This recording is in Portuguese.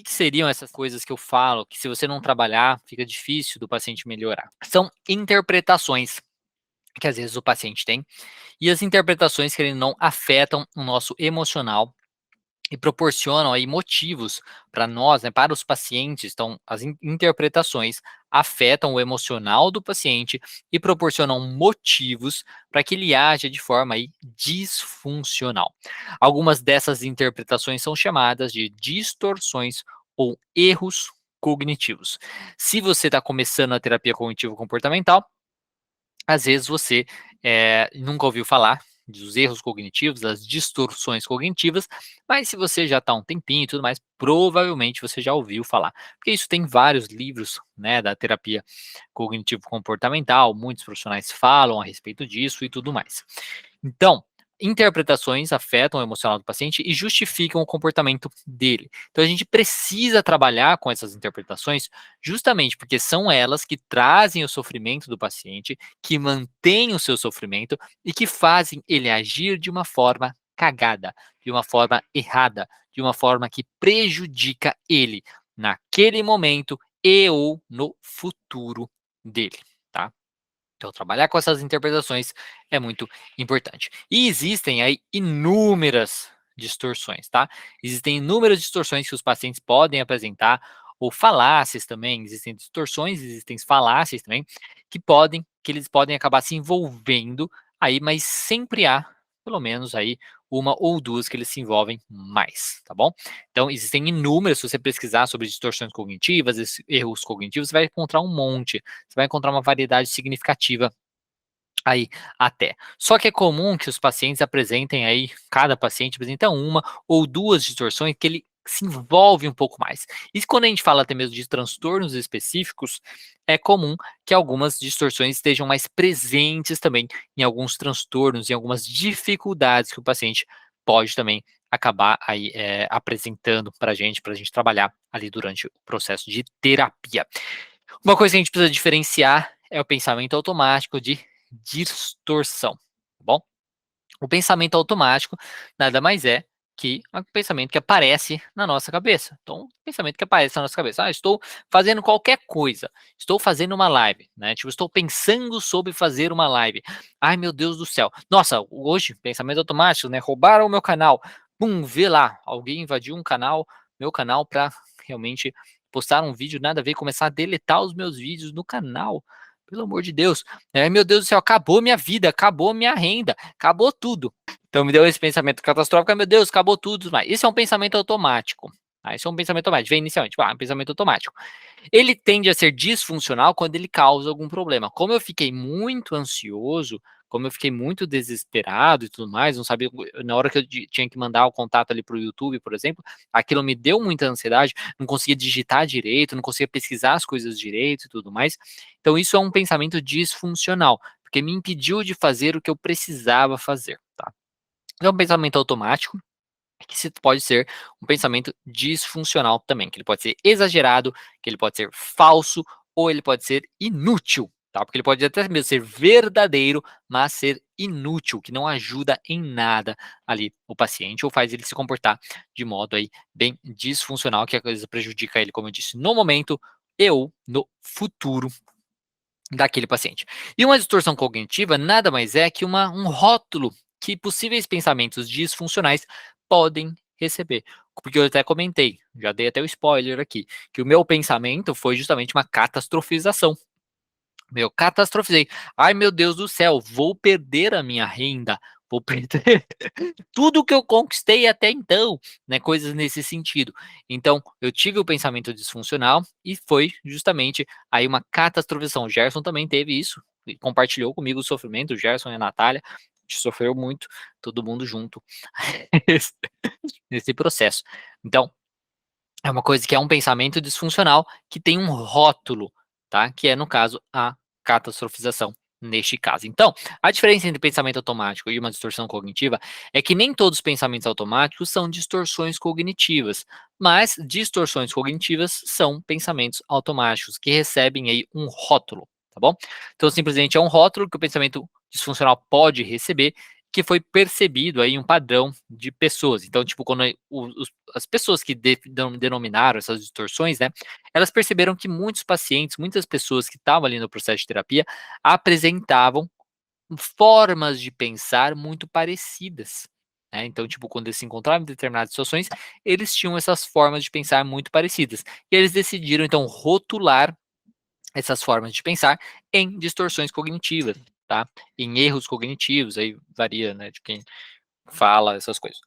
que seriam essas coisas que eu falo, que se você não trabalhar, fica difícil do paciente melhorar? São interpretações que às vezes o paciente tem, e as interpretações que ele não afetam o nosso emocional e proporcionam aí motivos para nós, né, para os pacientes. Então, as interpretações afetam o emocional do paciente e proporcionam motivos para que ele haja de forma aí disfuncional. Algumas dessas interpretações são chamadas de distorções ou erros cognitivos. Se você está começando a terapia cognitivo-comportamental, às vezes você nunca ouviu falar dos erros cognitivos, das distorções cognitivas, mas se você já está há um tempinho e tudo mais, provavelmente você já ouviu falar. Porque isso tem vários livros, né, da terapia cognitivo-comportamental, muitos profissionais falam a respeito disso e tudo mais. Então, interpretações afetam o emocional do paciente e justificam o comportamento dele. Então, a gente precisa trabalhar com essas interpretações justamente porque são elas que trazem o sofrimento do paciente, que mantêm o seu sofrimento e que fazem ele agir de uma forma cagada, de uma forma errada, de uma forma que prejudica ele naquele momento e ou no futuro dele, tá? Então, trabalhar com essas interpretações é muito importante. E existem aí inúmeras distorções, tá? Existem inúmeras distorções que os pacientes podem apresentar, ou falácias também. Existem distorções, existem falácias também, que eles podem acabar se envolvendo aí, mas sempre há, pelo menos aí, uma ou duas que eles se envolvem mais, tá bom? Então, existem inúmeras, se você pesquisar sobre distorções cognitivas, erros cognitivos, você vai encontrar um monte, você vai encontrar uma variedade significativa aí até. Só que é comum que os pacientes apresentem aí, cada paciente apresenta uma ou duas distorções que ele se envolve um pouco mais. E quando a gente fala até mesmo de transtornos específicos, é comum que algumas distorções estejam mais presentes também em alguns transtornos, em algumas dificuldades que o paciente pode também acabar aí apresentando para a gente trabalhar ali durante o processo de terapia. Uma coisa que a gente precisa diferenciar é o pensamento automático de distorção, tá bom? O pensamento automático nada mais é que um pensamento que aparece na nossa cabeça. Então, o pensamento que aparece na nossa cabeça. Ah, estou fazendo qualquer coisa. Estou fazendo uma live, né? Tipo, estou pensando sobre fazer uma live. Ai, meu Deus do céu. Nossa, hoje, pensamento automático, né? Roubaram o meu canal. Pum, vê lá. Alguém invadiu meu canal, para realmente postar um vídeo nada a ver, começar a deletar os meus vídeos no canal. Pelo amor de Deus. Meu Deus do céu, acabou minha vida, acabou minha renda, acabou tudo. Então me deu esse pensamento catastrófico, meu Deus, acabou tudo. Mas isso é um pensamento automático. Tá? Isso é um pensamento automático. Vem inicialmente, um pensamento automático. Ele tende a ser disfuncional quando ele causa algum problema. Como eu fiquei muito ansioso, como eu fiquei muito desesperado e tudo mais, não sabia, na hora que eu tinha que mandar o contato ali para o YouTube, por exemplo, aquilo me deu muita ansiedade, não conseguia digitar direito, não conseguia pesquisar as coisas direito e tudo mais. Então isso é um pensamento disfuncional, porque me impediu de fazer o que eu precisava fazer, tá? É um pensamento automático, que pode ser um pensamento disfuncional também, que ele pode ser exagerado, que ele pode ser falso, ou ele pode ser inútil, tá? Porque ele pode até mesmo ser verdadeiro, mas ser inútil, que não ajuda em nada ali o paciente, ou faz ele se comportar de modo aí bem disfuncional, que a coisa prejudica ele, como eu disse, no momento e ou no futuro daquele paciente. E uma distorção cognitiva nada mais é que um rótulo que possíveis pensamentos disfuncionais podem receber. Porque eu até comentei, já dei até o spoiler aqui, que o meu pensamento foi justamente uma catastrofização. Meu, catastrofizei. Ai, meu Deus do céu, vou perder a minha renda, vou perder tudo que eu conquistei até então, né? Coisas nesse sentido. Então, eu tive o pensamento disfuncional e foi justamente aí uma catastrofização. O Gerson também teve isso, e compartilhou comigo o sofrimento, o Gerson e a Natália. A gente sofreu muito, todo mundo junto nesse processo. Então, é uma coisa que é um pensamento disfuncional que tem um rótulo, tá? Que é, no caso, a catastrofização neste caso. Então, a diferença entre pensamento automático e uma distorção cognitiva é que nem todos os pensamentos automáticos são distorções cognitivas, mas distorções cognitivas são pensamentos automáticos que recebem aí um rótulo, tá bom? Então, simplesmente é um rótulo que o pensamento disfuncional pode receber, que foi percebido aí um padrão de pessoas. Então, tipo, quando as pessoas que denominaram essas distorções, né, elas perceberam que muitos pacientes, muitas pessoas que estavam ali no processo de terapia, apresentavam formas de pensar muito parecidas, né. Então, tipo, quando eles se encontravam em determinadas situações, eles tinham essas formas de pensar muito parecidas. E eles decidiram, então, rotular essas formas de pensar em distorções cognitivas, tá, em erros cognitivos, aí varia, né, de quem fala essas coisas.